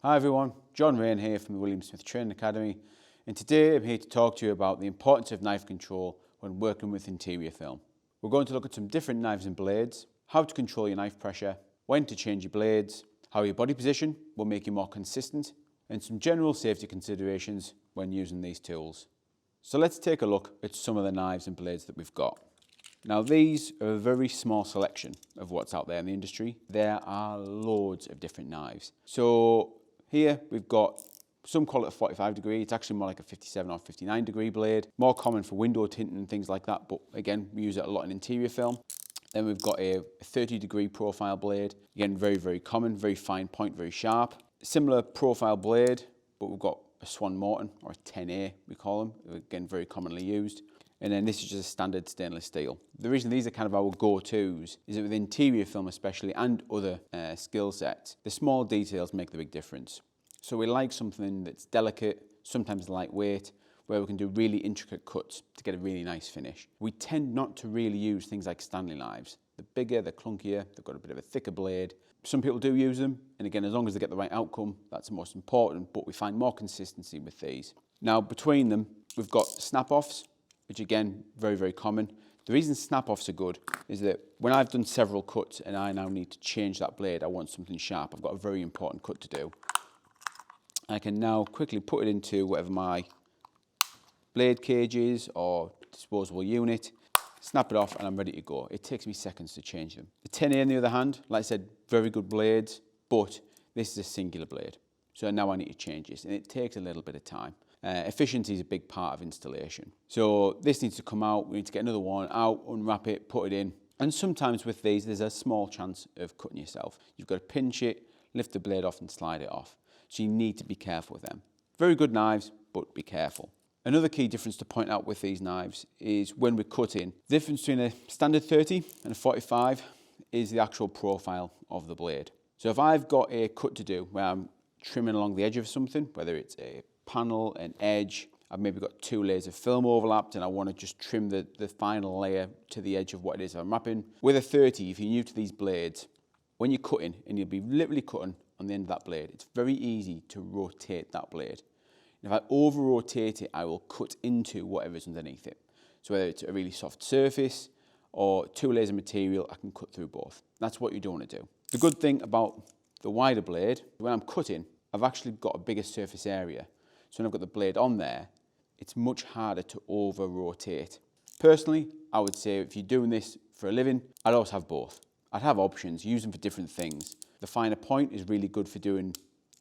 Hi everyone, Raine here from the William Smith Training Academy, and today I'm here to talk to you about the importance of knife control when working with interior film. We're going to look at some different knives and blades, how to control your knife pressure, when to change your blades, how your body position will make you more consistent, and some general safety considerations when using these tools. So let's take a look at some of the knives and blades that we've got. Now these are a very small selection of what's out there in the industry. There are loads of different knives. So here we've got, some call it a 45 degree, it's actually more like a 57 or 59 degree blade. More common for window tinting and things like that, but again, we use it a lot in interior film. Then we've got a 30 degree profile blade. Again, very, very common, very fine point, very sharp. Similar profile blade, but we've got a Swan Morton, or a 10A we call them. Again, very commonly used. And then this is just a standard stainless steel. The reason these are kind of our go-tos is that with interior film especially, and other skill sets, the small details make the big difference. So we like something that's delicate, sometimes lightweight, where we can do really intricate cuts to get a really nice finish. We tend not to really use things like Stanley knives. They're bigger, they're clunkier, they've got a bit of a thicker blade. Some people do use them, and again, as long as they get the right outcome, that's the most important, but we find more consistency with these. Now, between them, we've got snap-offs, which again, very, very common. The reason snap-offs are good is that when I've done several cuts and I now need to change that blade, I want something sharp, I've got a very important cut to do. I can now quickly put it into whatever my blade cage is or disposable unit, snap it off and I'm ready to go. It takes me seconds to change them. The 10A on the other hand, like I said, very good blades, but this is a singular blade. So now I need to change this and it takes a little bit of time. Efficiency is a big part of installation. So this needs to come out, we need to get another one out, unwrap it, put it in. And sometimes with these, there's a small chance of cutting yourself. You've got to pinch it, lift the blade off and slide it off. So you need to be careful with them. Very good knives, but be careful. Another key difference to point out with these knives is when we're cutting. The difference between a standard 30 and a 45 is the actual profile of the blade. So if I've got a cut to do where I'm trimming along the edge of something, whether it's a panel, an edge, I've maybe got 2 layers of film overlapped and I want to just trim the final layer to the edge of what it is I'm wrapping. With a 30, if you're new to these blades, when you're cutting, and you'll be literally cutting on the end of that blade, it's very easy to rotate that blade. And if I over-rotate it, I will cut into whatever is underneath it. So whether it's a really soft surface or 2 layers of material, I can cut through both. That's what you don't want to do. The good thing about the wider blade, when I'm cutting, I've actually got a bigger surface area. So when I've got the blade on there, it's much harder to over-rotate. Personally, I would say if you're doing this for a living, I'd always have both. I'd have options, use them for different things. The finer point is really good for doing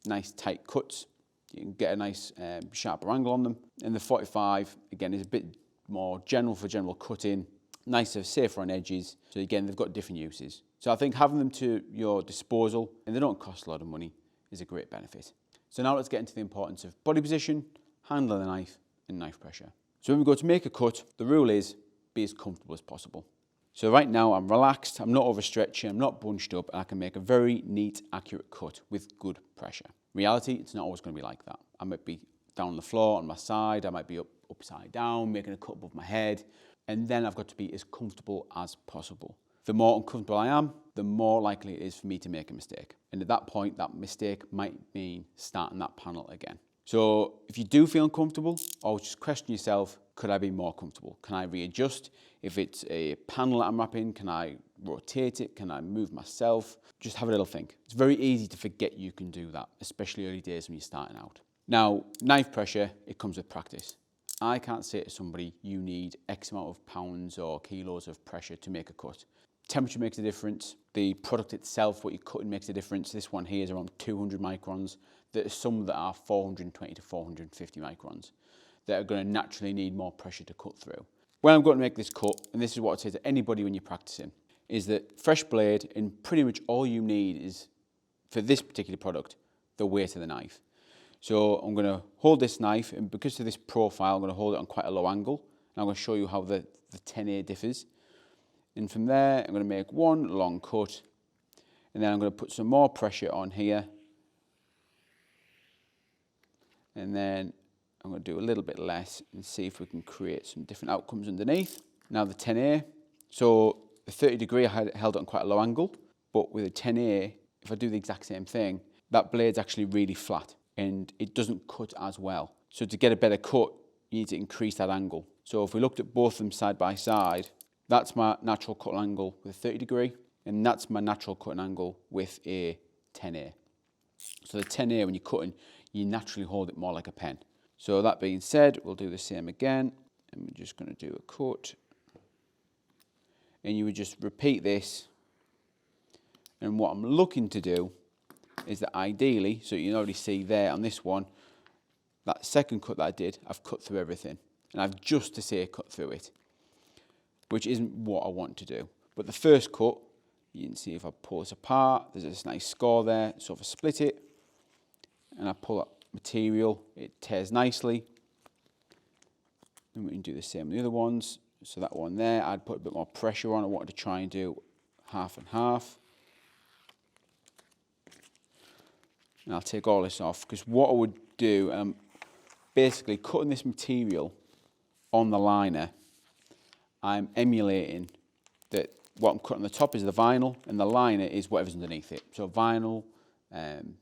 nice tight cuts. You can get a nice sharper angle on them. And the 45, again, is a bit more general for general cutting, nicer, safer on edges. So again, they've got different uses. So I think having them to your disposal, and they don't cost a lot of money, is a great benefit. So now let's get into the importance of body position, handling the knife, and knife pressure. So when we go to make a cut, the rule is be as comfortable as possible. So right now I'm relaxed, I'm not overstretching, I'm not bunched up, and I can make a very neat, accurate cut with good pressure. In reality, it's not always going to be like that. I might be down on the floor on my side, I might be upside down, making a cut above my head, and then I've got to be as comfortable as possible. The more uncomfortable I am, the more likely it is for me to make a mistake. And at that point, that mistake might mean starting that panel again. So if you do feel uncomfortable, always just question yourself, could I be more comfortable? Can I readjust? If it's a panel that I'm wrapping, can I rotate it? Can I move myself? Just have a little think. It's very easy to forget you can do that, especially early days when you're starting out. Now, knife pressure, it comes with practice. I can't say to somebody, you need X amount of pounds or kilos of pressure to make a cut. Temperature makes a difference. The product itself, what you're cutting, makes a difference. This one here is around 200 microns. There are some that are 420 to 450 microns that are going to naturally need more pressure to cut through. When I'm going to make this cut, and this is what I'd say to anybody when you're practicing, is that fresh blade, and pretty much all you need is, for this particular product, the weight of the knife. So I'm going to hold this knife, and because of this profile, I'm going to hold it on quite a low angle. And I'm going to show you how the 10A differs. And from there, I'm going to make one long cut, and then I'm going to put some more pressure on here. And then I'm going to do a little bit less and see if we can create some different outcomes underneath. Now the 10A, so the 30 degree I held it on quite a low angle, but with a 10A, if I do the exact same thing, that blade's actually really flat and it doesn't cut as well. So to get a better cut, you need to increase that angle. So if we looked at both of them side by side, that's my natural cutting angle with a 30 degree, and that's my natural cutting angle with a 10A. So the 10A, when you're cutting, you naturally hold it more like a pen. So that being said, we'll do the same again, and we're just going to do a cut. And you would just repeat this. And what I'm looking to do is that ideally, so you can already see there on this one, that second cut that I did, I've cut through everything. And I've just to say cut through it, which isn't what I want to do. But the first cut, you can see if I pull this apart, there's this nice score there. So if I split it and I pull that material, it tears nicely. And we can do the same with the other ones. So that one there, I'd put a bit more pressure on. I wanted to try and do half and half. And I'll take all this off, because what I would do, I'm basically cutting this material on the liner. I'm emulating that what I'm cutting on the top is the vinyl, and the liner is whatever's underneath it. So vinyl,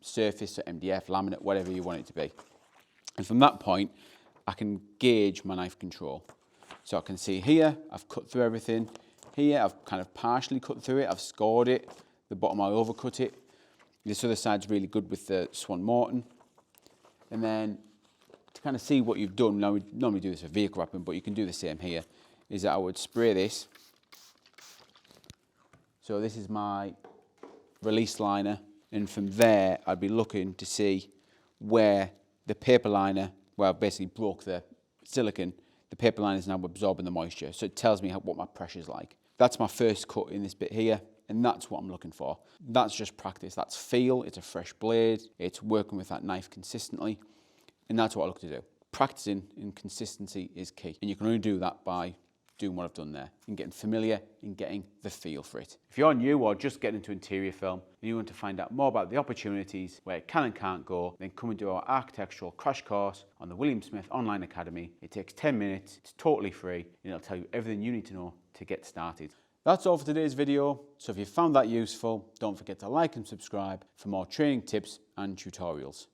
surface, so MDF, laminate, whatever you want it to be. And from that point, I can gauge my knife control. So I can see here, I've cut through everything. Here, I've kind of partially cut through it. I've scored it. The bottom, I overcut it. This other side's really good with the Swan Morton. And then to kind of see what you've done, now we normally do this for vehicle wrapping, but you can do the same here, is that I would spray this. So this is my release liner, and from there I'd be looking to see where the paper liner, where I basically broke the silicone, the paper liner is now absorbing the moisture, so it tells me what my pressure's like. That's my first cut in this bit here, and that's what I'm looking for. That's just practice, that's feel, it's a fresh blade, it's working with that knife consistently, and that's what I look to do. Practicing and consistency is key, and you can only do that by doing what I've done there, and getting familiar and getting the feel for it. If you're new or just getting into interior film and you want to find out more about the opportunities, where it can and can't go, then come and do our Architectural Crash Course on the William Smith Online Academy. It takes 10 minutes, it's totally free, and it'll tell you everything you need to know to get started. That's all for today's video, so if you found that useful, don't forget to like and subscribe for more training tips and tutorials.